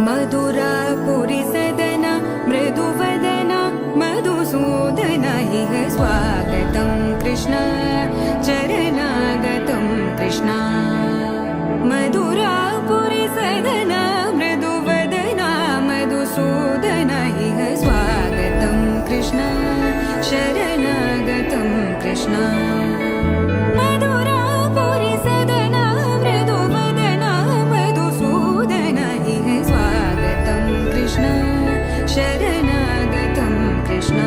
मधुरापुरिसदन मृदुवदन मधुसूदन इह स्वागतं कृष्ण चरणागतं कृष्ण मधुरापुरिसदन मृदुवदन मधुसूदन इह स्वागतं कृष्ण शरणागतं कृष्ण मधुरापुरिसदन मृदुवदन मधुसूदन इह स्वागतं कृष्ण शरणागतं कृष्ण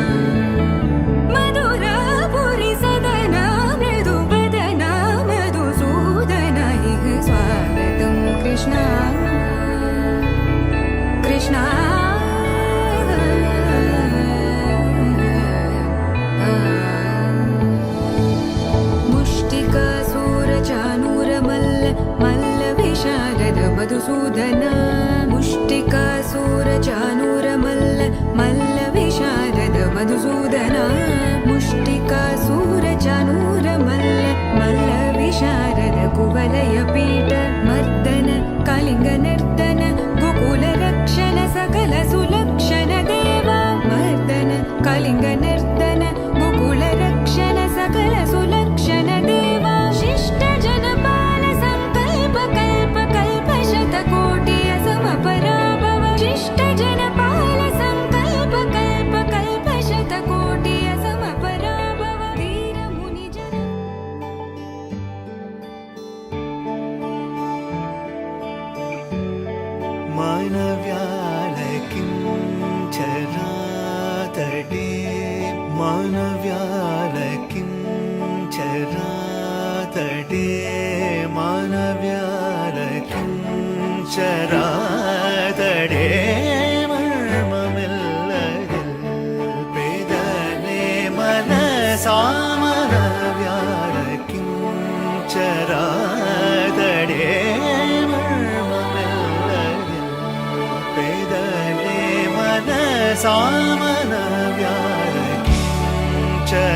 मधुरापुरिसदन मृदुवदन मधुसूदन इह स्वागतं कृष्ण कृष्ण मल्लविशारद मधुसूदन मुष्टिकासूरचानूरमल्ल मल्लविशारद मधुसूदन मुष्टिकासूरचानूरमल्ल मल्लविशारद कुवलयपीठ मर्दन कलिङ्गनर्दन गोकुलरक्षण सकल सुलक्षण देव मर्दन कलिङ्गनर्दन गोकुलरक्षण सकल सुलक्षण देव शिष्ट जनपाल संकल्प कल्प कल्प शतकोटि असमपराभव शिष्ट जनपाल संकल्प कल्प कल्प शतकोटि असमपराभव वीर मुनि जन मानव्याल किंचरातडे मानव्याल किंचरातडे मानव्याल किंचरातडे मर्ममिल्लदिल पेदने मनसा मानव्याल किंचरातडे सामनव्याल किंचरातडे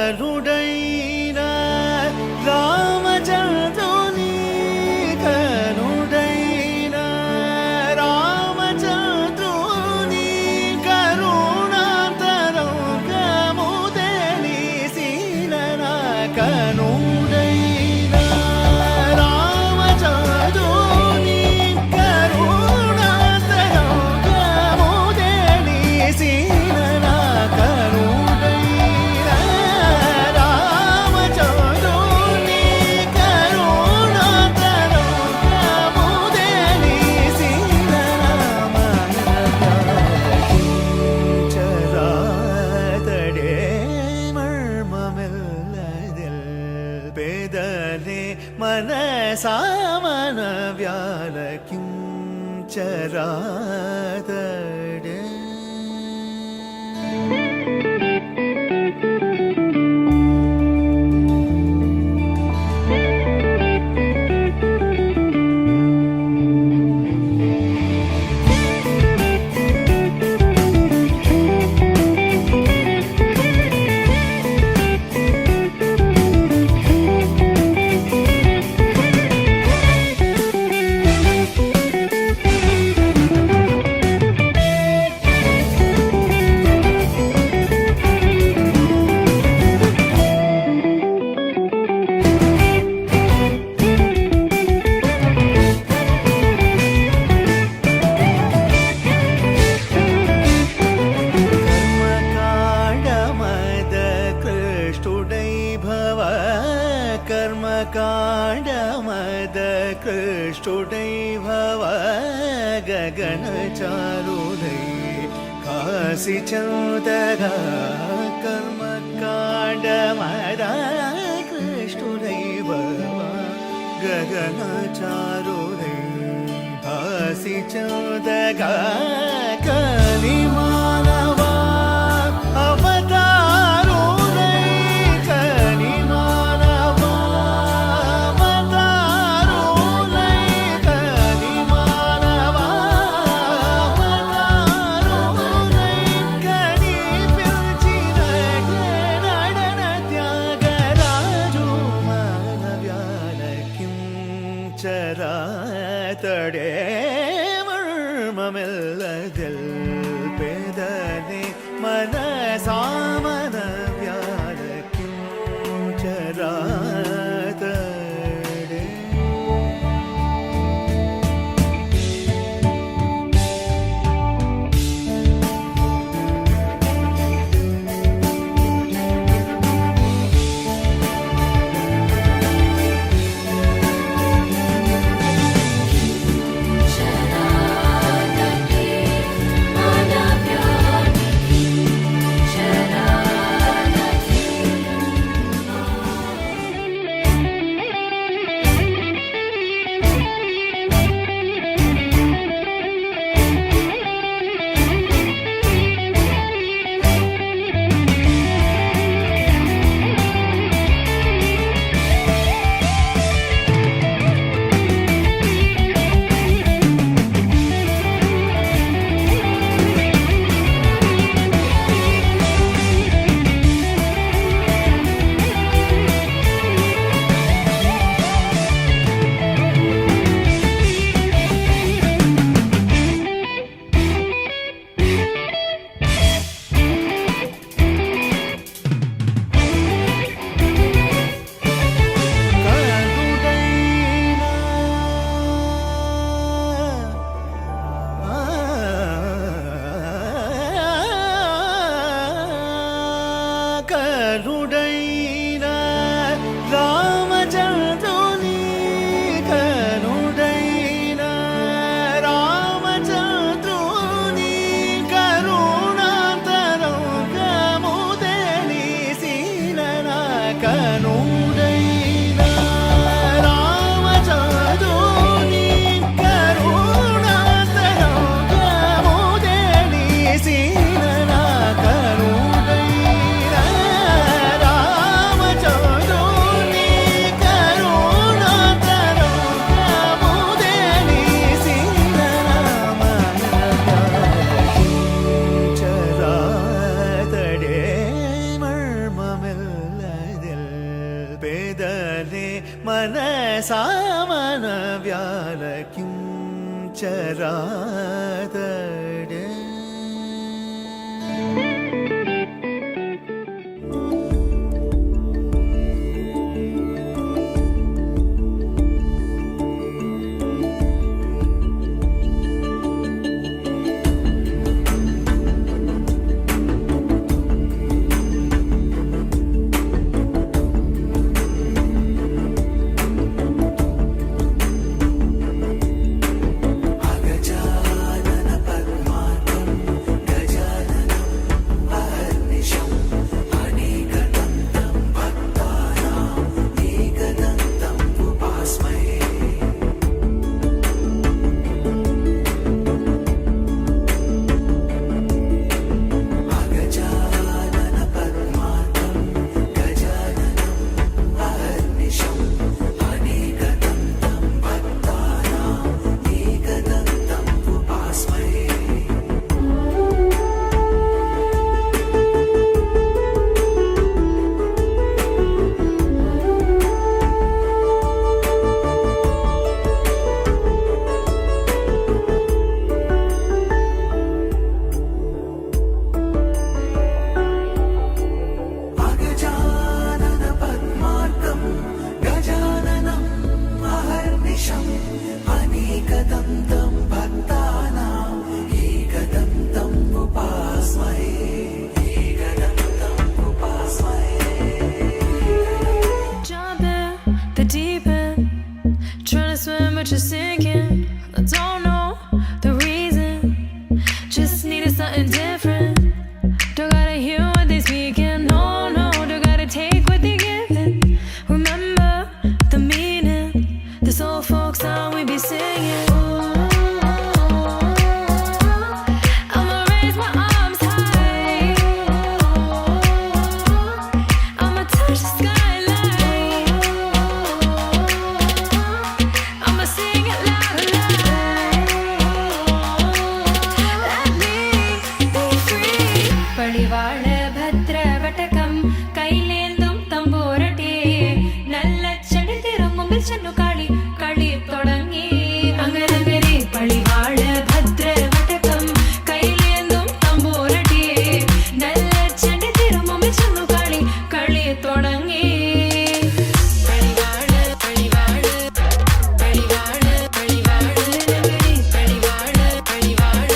కరుడైన రామచంద్రుని కరుడైన రామచంద్రుని కరుణాంతరంగము తెలిసిన కనుడైన రామచంద్రుని కరుణాంతరంగము తెలిసిన కనుడైన రామచంద్రుని కరుణాంతరంగము తెలిసిన కించరాతడే మర్మమిల్లదిల్ పేదనే మనసా మనవ్యాల కించరాతడే कृष्टुडैभव गगनचारुदै कासि चौदगा कर्मकाण्डमदा कृष्टुडैभव गगनचारुदै कासि चौदगा कलिमानवा अवतारुदै कलिमानवा अवतारुदै कलिमानवा अवतारुदै कनि पिल्चिन नडन त्यागराजु मानव्याल किंचरातडे മർമ്മമില്ലതിൽ പേദനെ മനസാമന വ്യാലക്കും ചരാതടേ కరుడైన రామచంద్రుని కరుడైన రామచంద్రుని కరుణాంతరంగముదలిసిన కనుడైన రామచంద్రుని కరుణాంతరంగముదలిసిన മനസാമന വ്യാലക്കും ചരാതടേ just needed something different. Don't gotta hear what they speaking, no, no. Don't gotta take what they giving. Remember the meaning, this old folk song we be singing. I'ma raise my arms high, I'ma touch the skyline, I'ma sing it loud and loud. Let me be free. பழிவாழ ഭദ്രവടകം കൈലേന്തും തമ്പൂരട്ടി നല്ല ചെടി തിരുമുമ്പിൽ ചെന്നു കളി കളി തുടങ്ങി അങ്ങനെ പഴിവാഴ ഭദ്രവടകം കൈലേന്തും തമ്പൂരട്ടി നല്ല ചെടി തിരുമുമ്പിൽ ചെന്നു കളി കളി തുടങ്ങി പഴിവാഴ പഴിവാഴ പഴിവാഴ പഴിവാഴ പഴിവാഴ പഴിവാഴ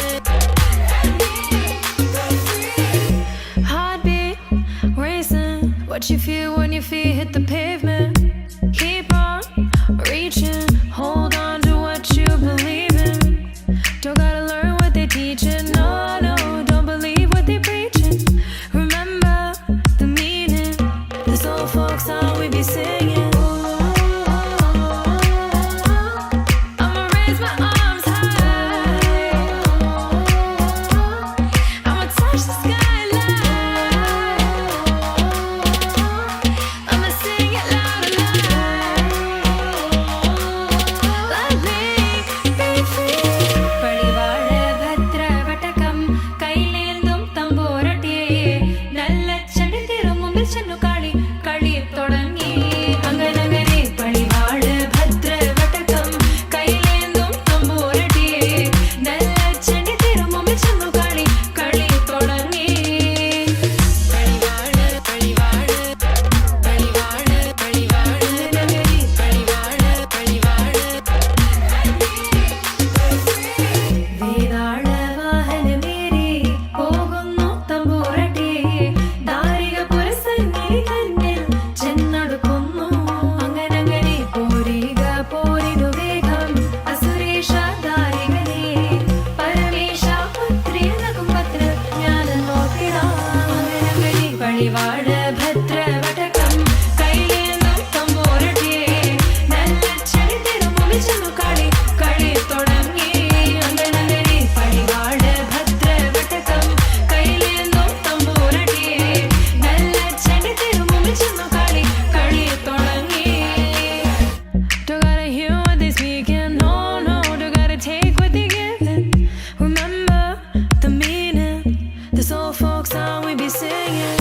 Heartbeat racing, what you feel when your feet hit the pavement. Keep on reaching, hold on to what you believe in. Don't gotta learn what they teaching, no, no, don't believe what they preaching. Remember the meaning, this old folk song we be singing. I'ma raise my arms high, I'ma touch the skyline, I'ma sing it loud and loud. Let me be free. പഴിവാഴ ഭദ്രവടകം കൈലേന്തും തമ്പൂരട്ടി നല്ല ചെടി തിരുമുമ്പിൽ ചെന്നു കളി കളി തുടങ്ങി അങ്ങനെ പഴിവാഴ ഭദ്രവടകം കൈലേന്തും തമ്പൂരട്ടി നല്ല ചെടി തിരുമുമ്പിൽ ചെന്നു കളി കളി തുടങ്ങി പഴിവാഴ പഴിവാഴ പഴിവാഴ പഴിവാഴ പഴിവാഴ പഴിവാഴ വേതാള വാഹനമേറി പോകുന്നു തമ്പൂരട്ടി ദാരിക പുരസന്നിധി തന്നിൽ ചെന്നടുക്കുന്നു അങ്ങനെ പോരിക പോരിനു വേഗം അസുരേഷ ദാരികനെ പരമേശ പുത്രിയനകും പത്ര ഞാൻ നോക്കിടാം അങ്ങനെ പഴിവാഴ ഭദ്രവടകം കൈലേന്തും തമ്പൂരട്ടി നല്ല ചെടി തിരുമുമ്പിൽ ചെന്നു കളി കളി തുടങ്ങി അങ്ങനെ പഴിവാഴ ഭദ്രവടകം കൈലേന്തും തമ്പൂരട്ടി നല്ല ചെടി തിരുമുമ്പിൽ ചെന്നു കളി കളി തുടങ്ങി Don't gotta hear what they speaking, no, no. Don't gotta take what they giving. Remember the meaning, this old folk song we be singing.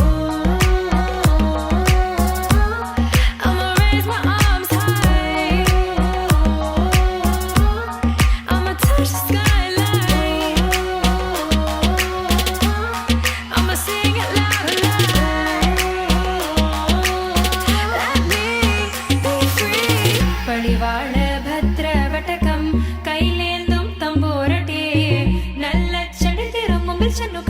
I'ma raise my arms high, I'ma touch the skyline, I'ma sing it loud and loud. Let me be free. പഴിവാഴ ഭദ്രവടകം കൈലേന്തും തമ്പൂരട്ടി നല്ല ചെടി തിരുമുമ്പിൽ ചെന്നു